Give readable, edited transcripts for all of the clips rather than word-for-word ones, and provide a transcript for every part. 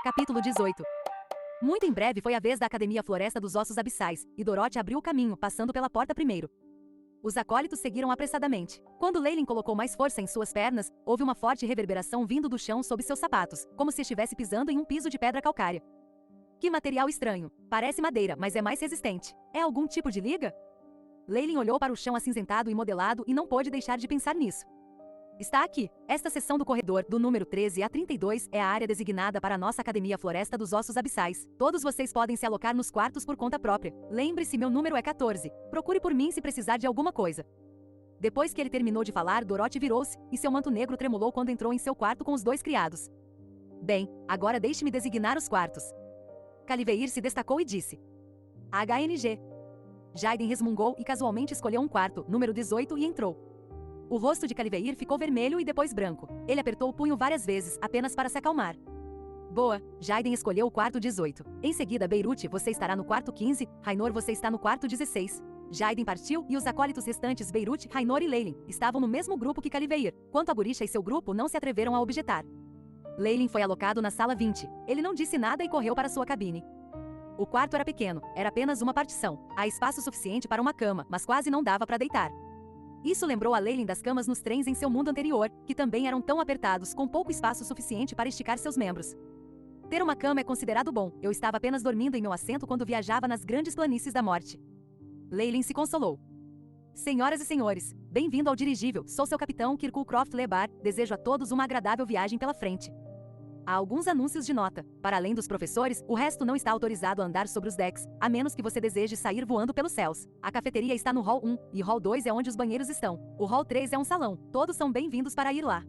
Capítulo 18. Muito em breve foi a vez da Academia Floresta dos Ossos Abissais, e Dorothy abriu o caminho, passando pela porta primeiro. Os acólitos seguiram apressadamente. Quando Leylin colocou mais força em suas pernas, houve uma forte reverberação vindo do chão sob seus sapatos, como se estivesse pisando em um piso de pedra calcária. Que material estranho. Parece madeira, mas é mais resistente. É algum tipo de liga? Leylin olhou para o chão acinzentado e modelado e não pôde deixar de pensar nisso. Está aqui. Esta seção do corredor, do número 13 a 32, é a área designada para a nossa Academia Floresta dos Ossos Abissais. Todos vocês podem se alocar nos quartos por conta própria. Lembre-se, meu número é 14. Procure por mim se precisar de alguma coisa. Depois que ele terminou de falar, Dorothy virou-se, e seu manto negro tremulou quando entrou em seu quarto com os dois criados. Bem, agora deixe-me designar os quartos. Caliveir se destacou e disse: HNG. Jaiden resmungou e casualmente escolheu um quarto, número 18, e entrou. O rosto de Caliveir ficou vermelho e depois branco. Ele apertou o punho várias vezes, apenas para se acalmar. Boa, Jaiden escolheu o quarto 18. Em seguida, Beirute, você estará no quarto 15, Rainor, você está no quarto 16. Jaiden partiu e os acólitos restantes, Beirute, Rainor e Leylin, estavam no mesmo grupo que Caliveir. Quanto a Gurisha e seu grupo, não se atreveram a objetar. Leylin foi alocado na sala 20. Ele não disse nada e correu para sua cabine. O quarto era pequeno, era apenas uma partição. Há espaço suficiente para uma cama, mas quase não dava para deitar. Isso lembrou a Leylin das camas nos trens em seu mundo anterior, que também eram tão apertados, com pouco espaço suficiente para esticar seus membros. Ter uma cama é considerado bom. Eu estava apenas dormindo em meu assento quando viajava nas grandes planícies da morte. Leylin se consolou. Senhoras e senhores, bem-vindo ao dirigível. Sou seu capitão, Kirkulcroft Lebar. Desejo a todos uma agradável viagem pela frente. Há alguns anúncios de nota. Para além dos professores, o resto não está autorizado a andar sobre os decks, a menos que você deseje sair voando pelos céus. A cafeteria está no Hall 1, e Hall 2 é onde os banheiros estão. O Hall 3 é um salão. Todos são bem-vindos para ir lá.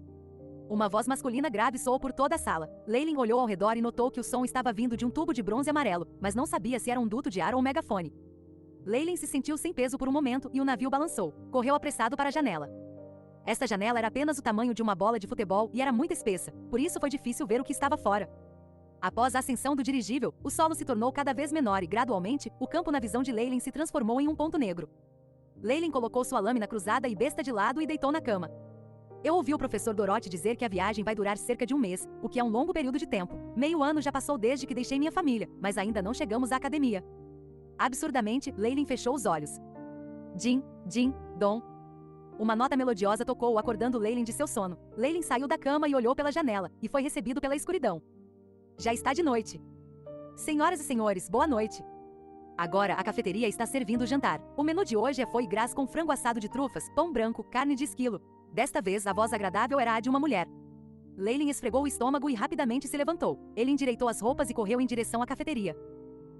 Uma voz masculina grave soou por toda a sala. Leylin olhou ao redor e notou que o som estava vindo de um tubo de bronze amarelo, mas não sabia se era um duto de ar ou um megafone. Leylin se sentiu sem peso por um momento e o navio balançou. Correu apressado para a janela. Esta janela era apenas o tamanho de uma bola de futebol e era muito espessa, por isso foi difícil ver o que estava fora. Após a ascensão do dirigível, o solo se tornou cada vez menor e, gradualmente, o campo na visão de Leylin se transformou em um ponto negro. Leylin colocou sua lâmina cruzada e besta de lado e deitou na cama. Eu ouvi o professor Dorothy dizer que a viagem vai durar cerca de um mês, o que é um longo período de tempo. Meio ano já passou desde que deixei minha família, mas ainda não chegamos à academia. Absurdamente, Leylin fechou os olhos. Din, din, dom. Uma nota melodiosa tocou, acordando Leylin de seu sono. Leylin saiu da cama e olhou pela janela, e foi recebido pela escuridão. Já está de noite. Senhoras e senhores, boa noite. Agora a cafeteria está servindo o jantar. O menu de hoje é foie gras com frango assado de trufas, pão branco, carne de esquilo. Desta vez a voz agradável era a de uma mulher. Leylin esfregou o estômago e rapidamente se levantou. Ele endireitou as roupas e correu em direção à cafeteria.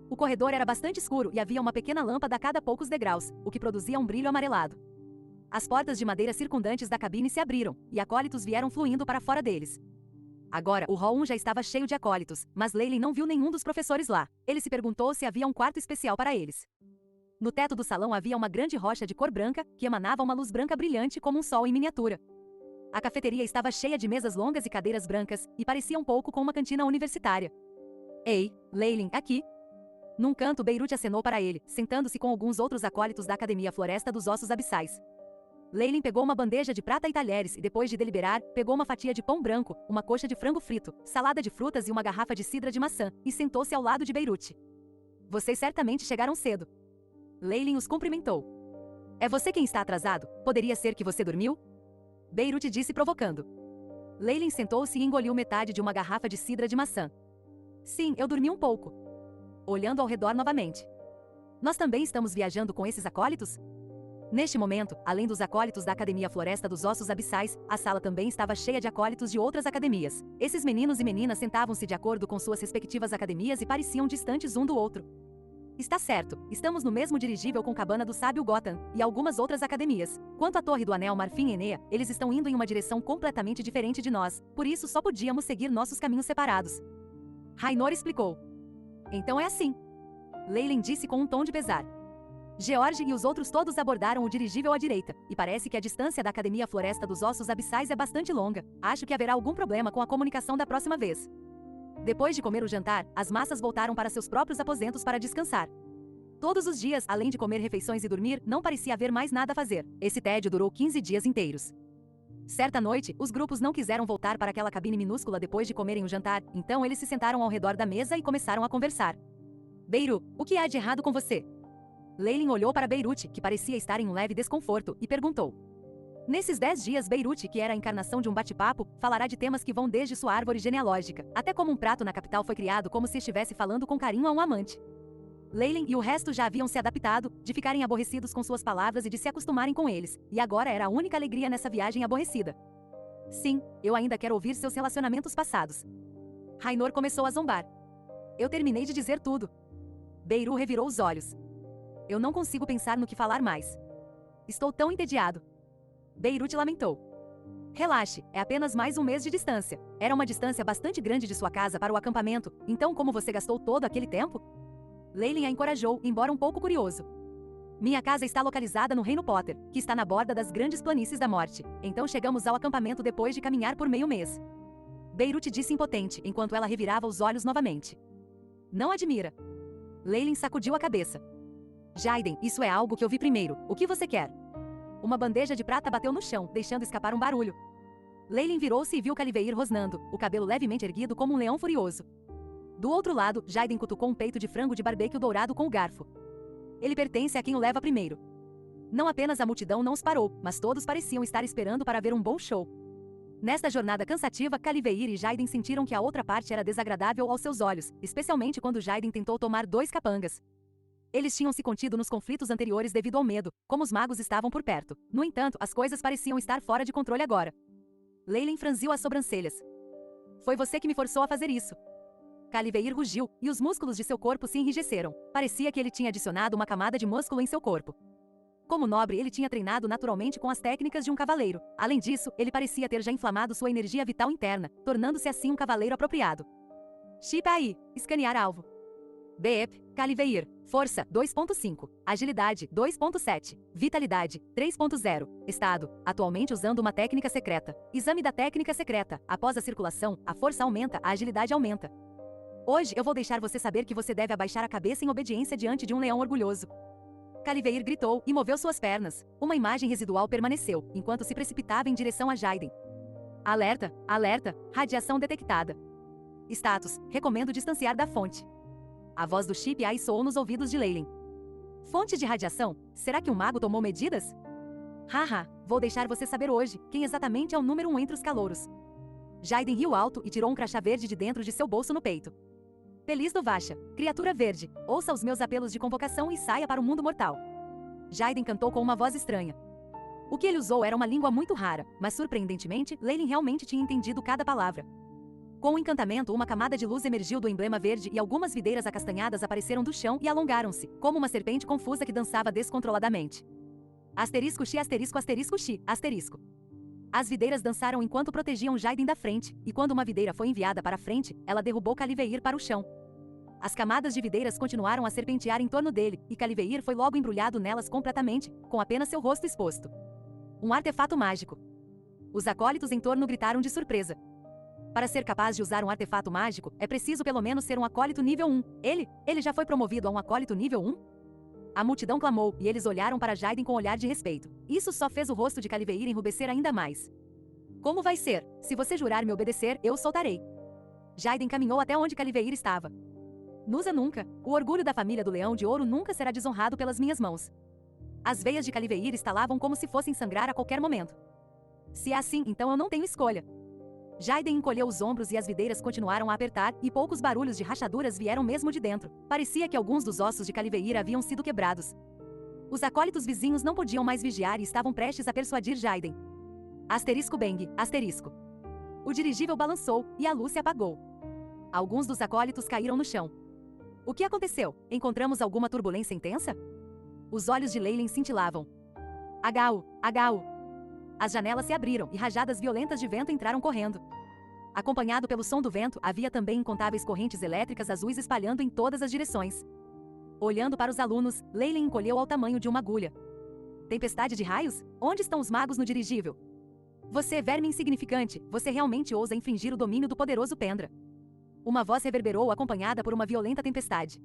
O corredor era bastante escuro e havia uma pequena lâmpada a cada poucos degraus, o que produzia um brilho amarelado. As portas de madeira circundantes da cabine se abriram, e acólitos vieram fluindo para fora deles. Agora, o Hall 1 já estava cheio de acólitos, mas Leylin não viu nenhum dos professores lá. Ele se perguntou se havia um quarto especial para eles. No teto do salão havia uma grande rocha de cor branca, que emanava uma luz branca brilhante como um sol em miniatura. A cafeteria estava cheia de mesas longas e cadeiras brancas, e parecia um pouco com uma cantina universitária. Ei, Leylin, aqui! Num canto, Beirute acenou para ele, sentando-se com alguns outros acólitos da Academia Floresta dos Ossos Abissais. Leylin pegou uma bandeja de prata e talheres e, depois de deliberar, pegou uma fatia de pão branco, uma coxa de frango frito, salada de frutas e uma garrafa de cidra de maçã, e sentou-se ao lado de Beirute. Vocês certamente chegaram cedo. Leylin os cumprimentou. É você quem está atrasado? Poderia ser que você dormiu? Beirute disse provocando. Leylin sentou-se e engoliu metade de uma garrafa de cidra de maçã. Sim, eu dormi um pouco. Olhando ao redor novamente. Nós também estamos viajando com esses acólitos? Neste momento, além dos acólitos da Academia Floresta dos Ossos Abissais, a sala também estava cheia de acólitos de outras academias. Esses meninos e meninas sentavam-se de acordo com suas respectivas academias e pareciam distantes um do outro. Está certo, estamos no mesmo dirigível com Cabana do Sábio Gotham, e algumas outras academias. Quanto à Torre do Anel Marfim e Enea, eles estão indo em uma direção completamente diferente de nós, por isso só podíamos seguir nossos caminhos separados. Rainor explicou. Então é assim. Leylin disse com um tom de pesar. George e os outros todos abordaram o dirigível à direita, e parece que a distância da Academia Floresta dos Ossos Abissais é bastante longa. Acho que haverá algum problema com a comunicação da próxima vez. Depois de comer o jantar, as massas voltaram para seus próprios aposentos para descansar. Todos os dias, além de comer refeições e dormir, não parecia haver mais nada a fazer. Esse tédio durou 15 dias inteiros. Certa noite, os grupos não quiseram voltar para aquela cabine minúscula depois de comerem o jantar, então eles se sentaram ao redor da mesa e começaram a conversar. Beiru, o que há de errado com você? Leylin olhou para Beirute, que parecia estar em um leve desconforto, e perguntou. Nesses 10 dias, Beirute, que era a encarnação de um bate-papo, falará de temas que vão desde sua árvore genealógica, até como um prato na capital foi criado como se estivesse falando com carinho a um amante. Leylin e o resto já haviam se adaptado, de ficarem aborrecidos com suas palavras e de se acostumarem com eles, e agora era a única alegria nessa viagem aborrecida. Sim, eu ainda quero ouvir seus relacionamentos passados. Rainor começou a zombar. Eu terminei de dizer tudo. Beiru revirou os olhos. Eu não consigo pensar no que falar mais. Estou tão entediado. Beirute lamentou. Relaxe, é apenas mais um mês de distância. Era uma distância bastante grande de sua casa para o acampamento, então como você gastou todo aquele tempo? Leylin a encorajou, embora um pouco curioso. Minha casa está localizada no Reino Potter, que está na borda das grandes planícies da morte, então chegamos ao acampamento depois de caminhar por meio mês. Beirute disse impotente, enquanto ela revirava os olhos novamente. Não admira. Leylin sacudiu a cabeça. Jaiden, isso é algo que eu vi primeiro. O que você quer? Uma bandeja de prata bateu no chão, deixando escapar um barulho. Leylin virou-se e viu Caliveir rosnando, o cabelo levemente erguido como um leão furioso. Do outro lado, Jaiden cutucou um peito de frango de barbecue dourado com o garfo. Ele pertence a quem o leva primeiro. Não apenas a multidão não os parou, mas todos pareciam estar esperando para ver um bom show. Nesta jornada cansativa, Caliveir e Jaiden sentiram que a outra parte era desagradável aos seus olhos, especialmente quando Jaiden tentou tomar 2 capangas. Eles tinham se contido nos conflitos anteriores devido ao medo, como os magos estavam por perto. No entanto, as coisas pareciam estar fora de controle agora. Leylin franziu as sobrancelhas. Foi você que me forçou a fazer isso. Caliveir rugiu, e os músculos de seu corpo se enrijeceram. Parecia que ele tinha adicionado uma camada de músculo em seu corpo. Como nobre, ele tinha treinado naturalmente com as técnicas de um cavaleiro. Além disso, ele parecia ter já inflamado sua energia vital interna, tornando-se assim um cavaleiro apropriado. Chip aí, escanear alvo. BEP, Caliveir, Força 2.5, Agilidade 2.7, Vitalidade 3.0, Estado, atualmente usando uma técnica secreta. Exame da técnica secreta, após a circulação, a força aumenta, a agilidade aumenta. Hoje eu vou deixar você saber que você deve abaixar a cabeça em obediência diante de um leão orgulhoso. Caliveir gritou e moveu suas pernas. Uma imagem residual permaneceu, enquanto se precipitava em direção a Jaiden. Alerta, alerta, radiação detectada. Status, recomendo distanciar da fonte. A voz do Chip aí soou nos ouvidos de Leylin. Fonte de radiação? Será que o mago tomou medidas? Haha, vou deixar você saber hoje quem exatamente é o número 1 entre os calouros. Jaiden riu alto e tirou um crachá verde de dentro de seu bolso no peito. Feliz do Vasha, criatura verde, ouça os meus apelos de convocação e saia para o mundo mortal. Jaiden cantou com uma voz estranha. O que ele usou era uma língua muito rara, mas surpreendentemente, Leylin realmente tinha entendido cada palavra. Com o encantamento, uma camada de luz emergiu do emblema verde e algumas videiras acastanhadas apareceram do chão e alongaram-se, como uma serpente confusa que dançava descontroladamente. Asterisco xi, asterisco, asterisco xi, asterisco. As videiras dançaram enquanto protegiam Jaiden da frente, e quando uma videira foi enviada para a frente, ela derrubou Caliveir para o chão. As camadas de videiras continuaram a serpentear em torno dele, e Caliveir foi logo embrulhado nelas completamente, com apenas seu rosto exposto. Um artefato mágico. Os acólitos em torno gritaram de surpresa. Para ser capaz de usar um artefato mágico, é preciso pelo menos ser um acólito nível 1. Ele já foi promovido a um acólito nível 1? A multidão clamou, e eles olharam para Jaiden com olhar de respeito. Isso só fez o rosto de Caliveir enrubescer ainda mais. Como vai ser? Se você jurar me obedecer, eu soltarei. Jaiden caminhou até onde Caliveir estava. Nusa nunca. O orgulho da família do Leão de Ouro nunca será desonrado pelas minhas mãos. As veias de Caliveir estalavam como se fossem sangrar a qualquer momento. Se é assim, então eu não tenho escolha. Jaiden encolheu os ombros e as videiras continuaram a apertar, e poucos barulhos de rachaduras vieram mesmo de dentro. Parecia que alguns dos ossos de Caliveir haviam sido quebrados. Os acólitos vizinhos não podiam mais vigiar e estavam prestes a persuadir Jaiden. Asterisco bang, asterisco. O dirigível balançou, e a luz se apagou. Alguns dos acólitos caíram no chão. O que aconteceu? Encontramos alguma turbulência intensa? Os olhos de Leylin cintilavam. Agau, agau. As janelas se abriram e rajadas violentas de vento entraram correndo. Acompanhado pelo som do vento, havia também incontáveis correntes elétricas azuis espalhando em todas as direções. Olhando para os alunos, Leylin encolheu ao tamanho de uma agulha. Tempestade de raios? Onde estão os magos no dirigível? Você, verme insignificante, você realmente ousa infringir o domínio do poderoso Pendra. Uma voz reverberou acompanhada por uma violenta tempestade.